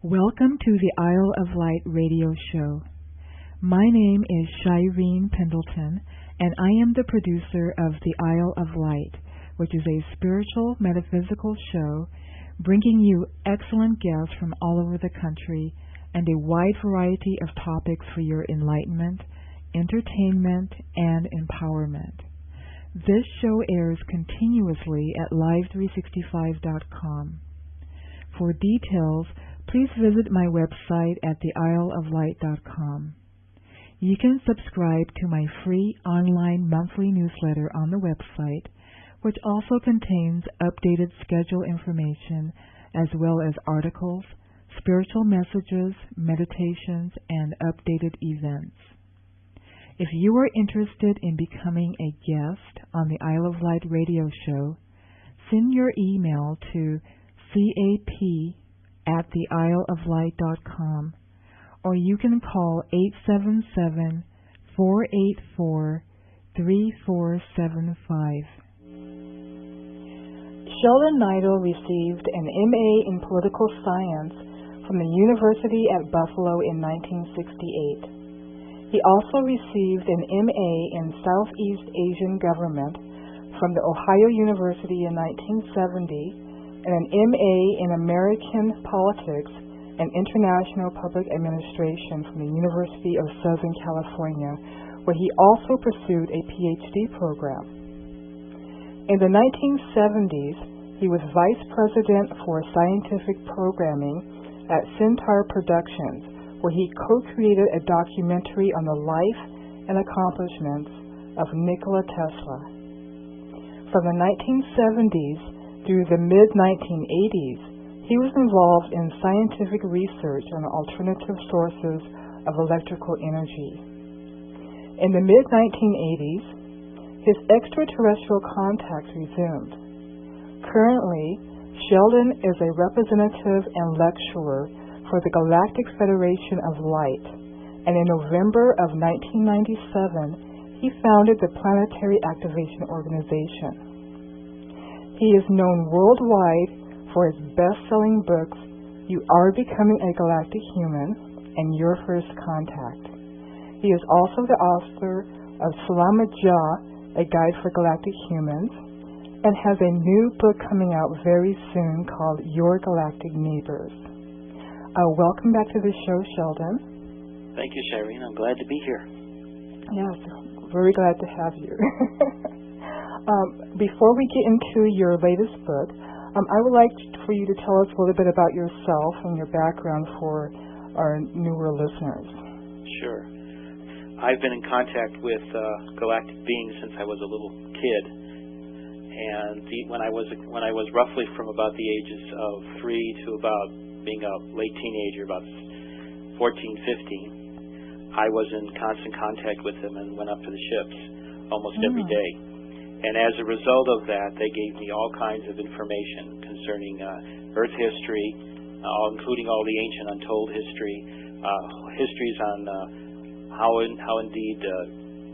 Welcome to the Isle of Light radio show. My name is Shireen Pendleton, and I am the producer of the Isle of Light, which is a spiritual metaphysical show bringing you excellent guests from all over the country and a wide variety of topics for your enlightenment, entertainment, and empowerment. This show airs continuously at live365.com. For details, please visit my website at theisleoflight.com. You can subscribe to my free online monthly newsletter on the website, which also contains updated schedule information as well as articles, spiritual messages, meditations, and updated events. If you are interested in becoming a guest on the Isle of Light radio show, send your email to cap@theisleoflight.com, or you can call 877-484-3475. Sheldon Nidle received an MA in Political Science from the University at Buffalo in 1968. He also received an MA in Southeast Asian Government from the Ohio University in 1970 and an MA in American Politics and International Public Administration from the University of Southern California, where he also pursued a PhD program. In the 1970s, he was Vice President for Scientific Programming at Centaur Productions, where he co-created a documentary on the life and accomplishments of Nikola Tesla. From the 1970s through the mid-1980s, he was involved in scientific research on alternative sources of electrical energy. In the mid-1980s, his extraterrestrial contact resumed. Currently, Sheldon is a representative and lecturer for the Galactic Federation of Light, and in November of 1997, he founded the Planetary Activation Organization. He is known worldwide for his best-selling books, You Are Becoming a Galactic Human and Your First Contact. He is also the author of Salama Jah, A Guide for Galactic Humans, and has a new book coming out very soon called Your Galactic Neighbors. Welcome back to the show, Sheldon. Thank you, Shireen. I'm glad to be here. Yes, very glad to have you. Before we get into your latest book, I would like for you to tell us a little bit about yourself and your background for our newer listeners. Sure. I've been in contact with galactic beings since I was a little kid, and when I was roughly from about the ages of 3 to about being a late teenager, about 14, 15, I was in constant contact with them and went up to the ships almost every day. And as a result of that, they gave me all kinds of information concerning Earth history, including all the ancient untold history, histories on how indeed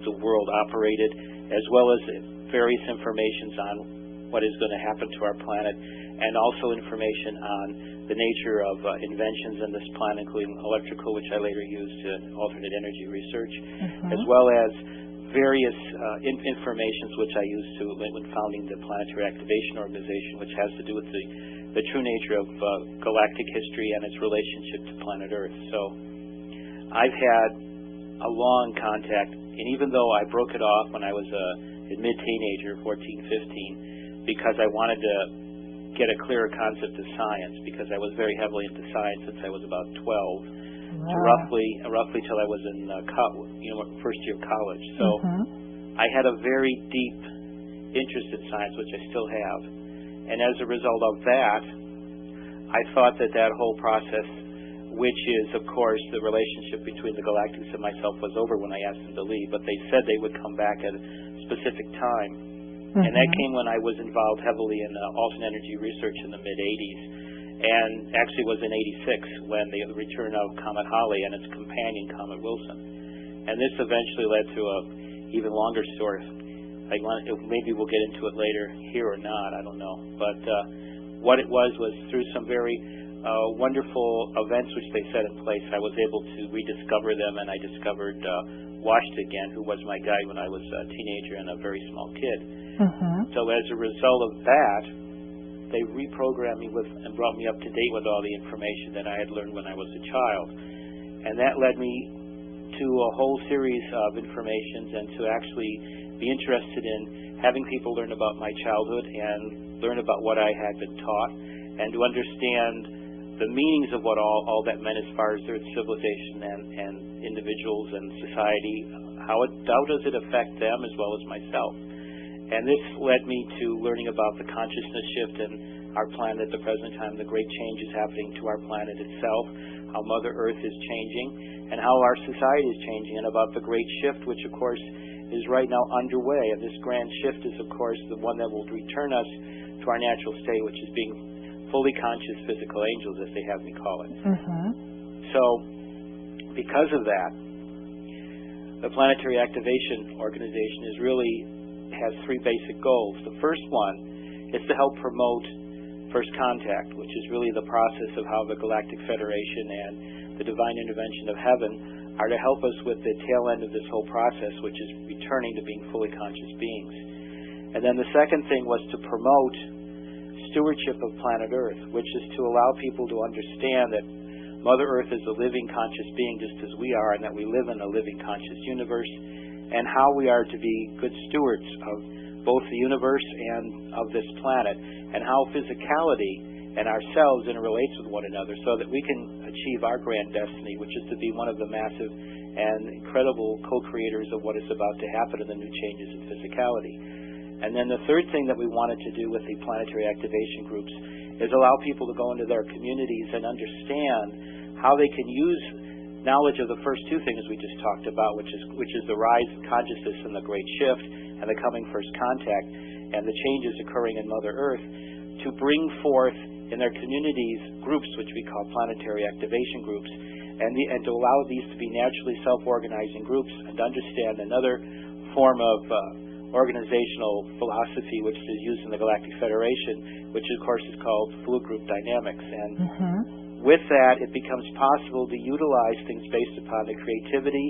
the world operated, as well as various informations on what is going to happen to our planet, and also information on the nature of inventions in this planet, including electrical, which I later used in alternate energy research, as well as various informations which I used when founding the Planetary Activation Organization, which has to do with the true nature of galactic history and its relationship to planet Earth. So I've had a long contact, and even though I broke it off when I was a mid-teenager, 14, 15, because I wanted to get a clearer concept of science, because I was very heavily into science since I was about 12. To roughly till I was in first year of college. So I had a very deep interest in science, which I still have. And as a result of that, I thought that whole process, which is, of course, the relationship between the galactics and myself, was over when I asked them to leave. But they said they would come back at a specific time. And that came when I was involved heavily in alternate energy research in the mid-'80s. And actually was in 86 when the return of Comet Halley and its companion Comet Wilson. And this eventually led to an even longer story. Maybe we'll get into it later here or not, I don't know. But what it was through some very wonderful events which they set in place, I was able to rediscover them, and I discovered Washington again, who was my guide when I was a teenager and a very small kid. So as a result of that, they reprogrammed me with and brought me up to date with all the information that I had learned when I was a child. And that led me to a whole series of informations and to actually be interested in having people learn about my childhood and learn about what I had been taught, and to understand the meanings of what all that meant as far as Earth civilization and individuals and society. How does it affect them as well as myself? And this led me to learning about the consciousness shift in our planet at the present time, the great changes happening to our planet itself, how Mother Earth is changing, and how our society is changing, and about the great shift, which of course is right now underway. And this grand shift is of course the one that will return us to our natural state, which is being fully conscious physical angels, as they have me call it. So because of that, the Planetary Activation Organization has three basic goals. The first one is to help promote first contact, which is really the process of how the Galactic Federation and the divine intervention of heaven are to help us with the tail end of this whole process, which is returning to being fully conscious beings. And then the second thing was to promote stewardship of planet Earth, which is to allow people to understand that Mother Earth is a living conscious being just as we are, and that we live in a living conscious universe, and how we are to be good stewards of both the universe and of this planet, and how physicality and ourselves interrelates with one another so that we can achieve our grand destiny, which is to be one of the massive and incredible co-creators of what is about to happen in the new changes in physicality. And then the third thing that we wanted to do with the planetary activation groups is allow people to go into their communities and understand how they can use knowledge of the first two things we just talked about, which is the rise of consciousness and the great shift and the coming first contact and the changes occurring in Mother Earth, to bring forth in their communities groups which we call planetary activation groups, and to allow these to be naturally self-organizing groups, and to understand another form of organizational philosophy which is used in the Galactic Federation, which of course is called fluid group dynamics. And with that, it becomes possible to utilize things based upon the creativity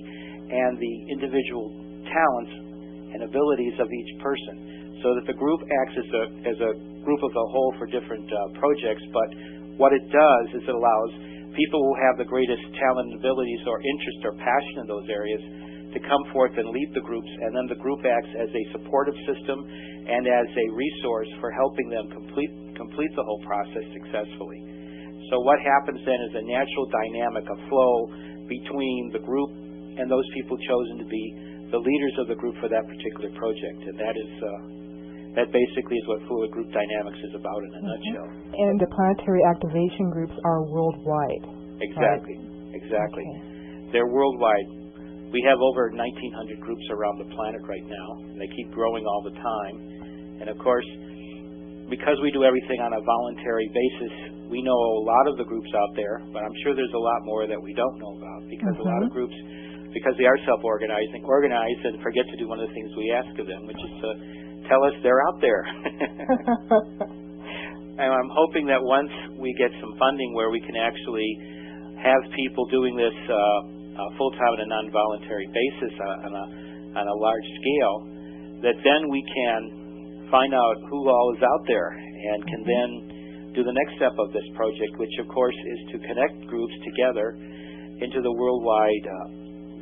and the individual talents and abilities of each person, so that the group acts as a group of a whole for different projects. But what it does is it allows people who have the greatest talent and abilities or interest or passion in those areas to come forth and lead the groups, and then the group acts as a supportive system and as a resource for helping them complete the whole process successfully. So what happens then is a natural dynamic, a flow between the group and those people chosen to be the leaders of the group for that particular project. And that basically is what fluid group dynamics is about in a nutshell. And the planetary activation groups are worldwide. Exactly, right? Exactly. Okay. They're worldwide. We have over 1,900 groups around the planet right now, and they keep growing all the time. And of course, because we do everything on a voluntary basis, we know a lot of the groups out there, but I'm sure there's a lot more that we don't know about, because a lot of groups, because they are self-organizing, organize and forget to do one of the things we ask of them, which is to tell us they're out there. And I'm hoping that once we get some funding where we can actually have people doing this full-time on a non-voluntary basis on a large scale, that then we can find out who all is out there and can then do the next step of this project, which of course is to connect groups together into the worldwide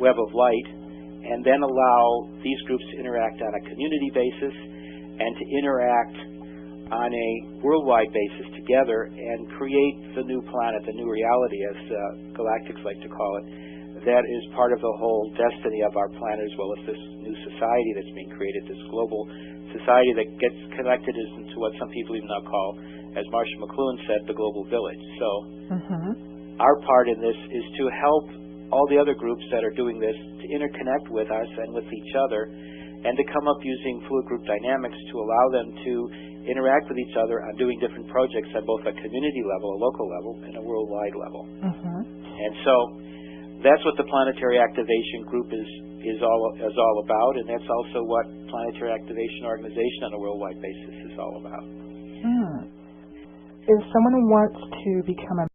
web of light, and then allow these groups to interact on a community basis and to interact on a worldwide basis together and create the new planet, the new reality, as galactics like to call it. That is part of the whole destiny of our planet, as well as this new society that's being created, this global society that gets connected into what some people even now call, as Marshall McLuhan said, the global village. So our part in this is to help all the other groups that are doing this to interconnect with us and with each other, and to come up using fluid group dynamics to allow them to interact with each other on doing different projects at both a community level, a local level, and a worldwide level. And so that's what the Planetary Activation Group is all about, and that's also what Planetary Activation Organization on a worldwide basis is all about. if someone wants to become a